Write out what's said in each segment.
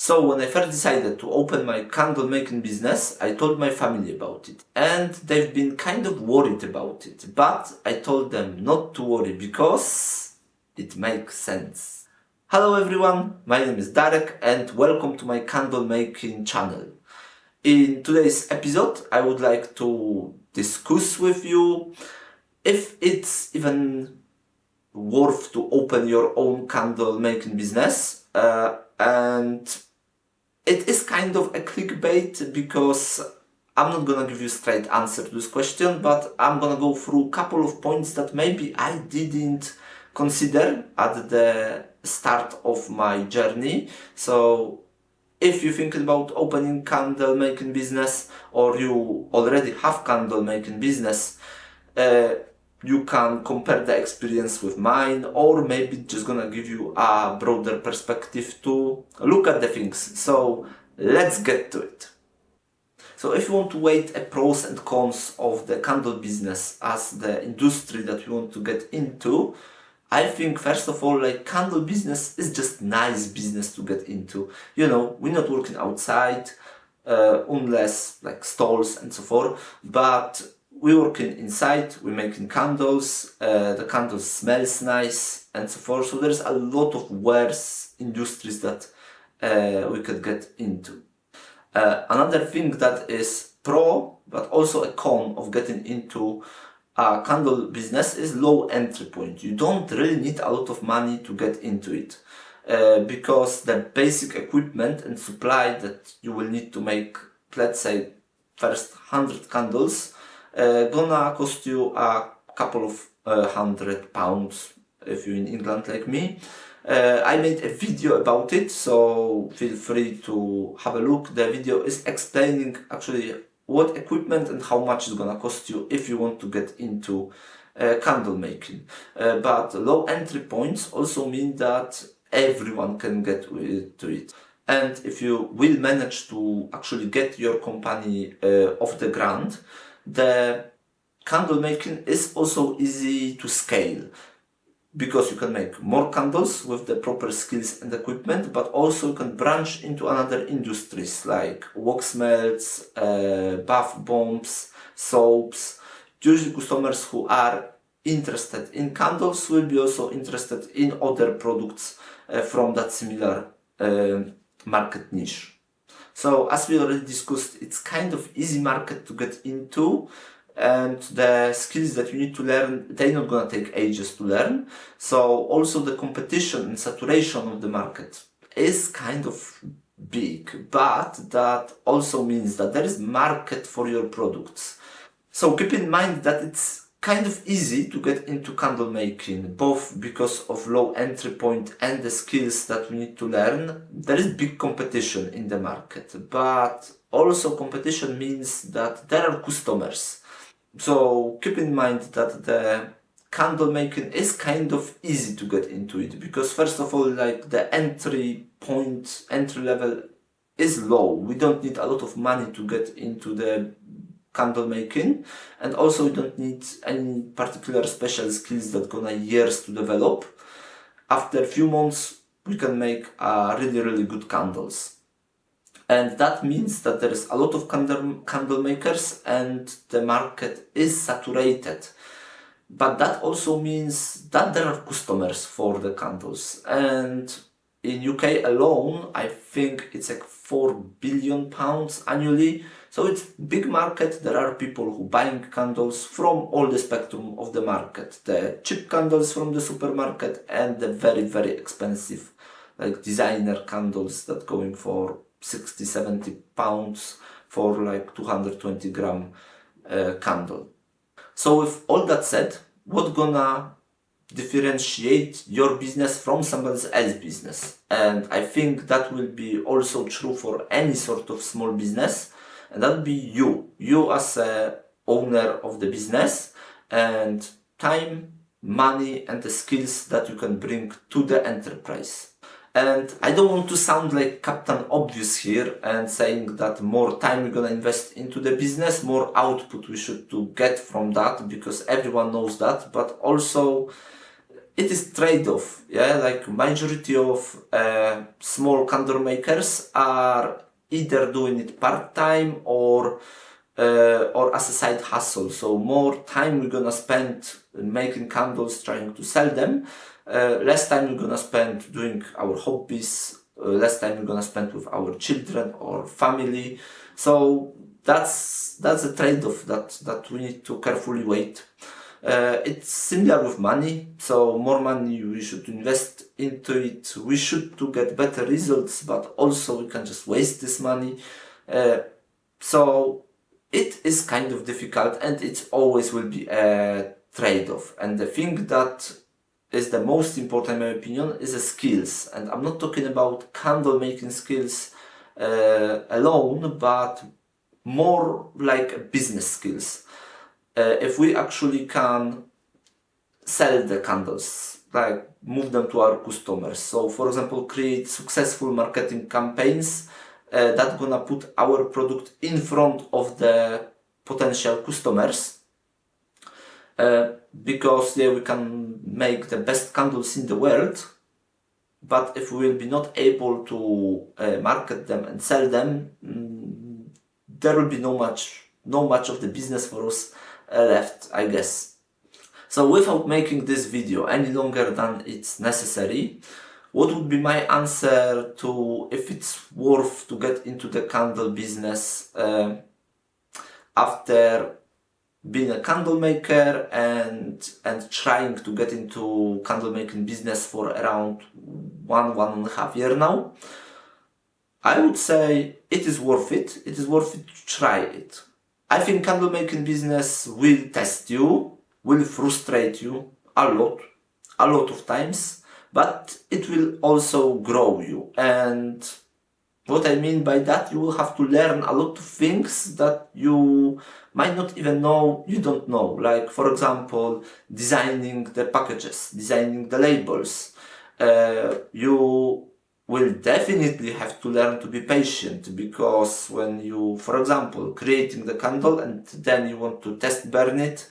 So when I first decided to open my candle making business, I told my family about it, and they've been kind of worried about it, but I told them not to worry because it makes sense. Hello everyone, my name is Darek and welcome to my candle making channel. In today's episode, I would like to discuss with you if it's even worth to open your own candle making business, and it is kind of a clickbait because I'm not gonna give you a straight answer to this question, but I'm gonna go through a couple of points that maybe I didn't consider at the start of my journey. So if you're thinking about opening candle making business or you already have candle making business, you can compare the experience with mine, or maybe just gonna give you a broader perspective to look at the things. So let's get to it. So if you want to weigh a pros and cons of the candle business as the industry that you want to get into, I think first of all, like, candle business is just nice business to get into. You know, we're not working outside, unless like stalls and so forth, but we're working inside, we're making candles, the candles smells nice and so forth. So there's a lot of wares industries that we could get into. Another thing that is pro, but also a con of getting into a candle business is low entry point. You don't really need a lot of money to get into it, because the basic equipment and supply that you will need to make, let's say, first 100 candles, gonna cost you a couple of £100 if you're in England like me. I made a video about it, so feel free to have a look. The video is explaining actually what equipment and how much it's gonna cost you if you want to get into candle making. But low entry points also mean that everyone can get to it. And if you will manage to actually get your company off the ground, the candle making is also easy to scale, because you can make more candles with the proper skills and equipment, but also you can branch into other industries like wax melts, bath bombs, soaps. Usually customers who are interested in candles will be also interested in other products from that similar market niche. So as we already discussed, it's kind of easy market to get into, and the skills that you need to learn, they're not gonna take ages to learn. So also the competition and saturation of the market is kind of big, but that also means that there is market for your products. So keep in mind that it's kind of easy to get into candle making, both because of low entry point and the skills that we need to learn. There is big competition in the market, but also competition means that there are customers. So keep in mind that the candle making is kind of easy to get into it, because first of all, like, the entry level is low. We don't need a lot of money to get into the candle making, and also we don't need any particular special skills that gonna years to develop. After a few months we can make really good candles. And that means that there is a lot of candle makers and the market is saturated. But that also means that there are customers for the candles. And in UK alone, I think it's like £4 billion annually. So it's big market. There are people who buying candles from all the spectrum of the market. The cheap candles from the supermarket and the very expensive, like, designer candles that going for £60-70 for like 220 gram candle. So with all that said, what's gonna differentiate your business from somebody else's business? And I think that will be also true for any sort of small business, and that will be you as a owner of the business, and time, money and the skills that you can bring to the enterprise. And I don't want to sound like Captain Obvious here and saying that more time we're gonna invest into the business, more output we should to get from that, because everyone knows that. But also, it is trade-off. Yeah, like majority of small candle makers are either doing it part-time or as a side hustle. So more time we're gonna spend making candles, trying to sell them. Less time we're gonna spend doing our hobbies. Less time we're gonna spend with our children or family. So that's a trade-off that we need to carefully weigh. It's similar with money, so more money we should invest into it. We should to get better results, but also we can just waste this money. So it is kind of difficult, and it always will be a trade-off. And the thing that is the most important, in my opinion, is the skills. And I'm not talking about candle making skills alone, but more like business skills. If we actually can sell the candles, like move them to our customers. So for example, create successful marketing campaigns that gonna put our product in front of the potential customers. Because we can make the best candles in the world, but if we will be not able to market them and sell them, there will be no much of the business for us left, I guess. So without making this video any longer than it's necessary, what would be my answer to if it's worth to get into the candle business after being a candle maker and trying to get into candle making business for around 1.5 years now? I would say it is worth it. It is worth it to try it. I think candle making business will test you, will frustrate you a lot of times, but it will also grow you. And what I mean by that, you will have to learn a lot of things that you might not even know you don't know. Like, for example, designing the packages, designing the labels. You will definitely have to learn to be patient, because when you, for example, creating the candle and then you want to test burn it,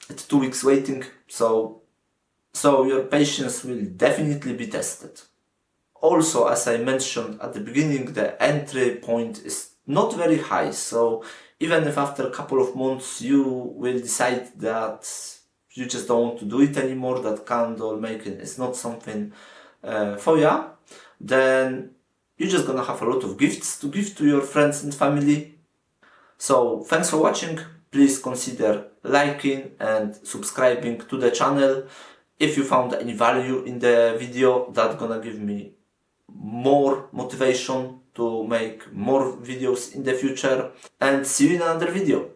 it's 2 weeks waiting. So your patience will definitely be tested. Also, as I mentioned at the beginning, the entry point is not very high. So even if after a couple of months you will decide that you just don't want to do it anymore, that candle making is not something for you, then you're just gonna have a lot of gifts to give to your friends and family. So thanks for watching. Please consider liking and subscribing to the channel. If you found any value in the video, that's gonna give me more motivation to make more videos in the future. And see you in another video.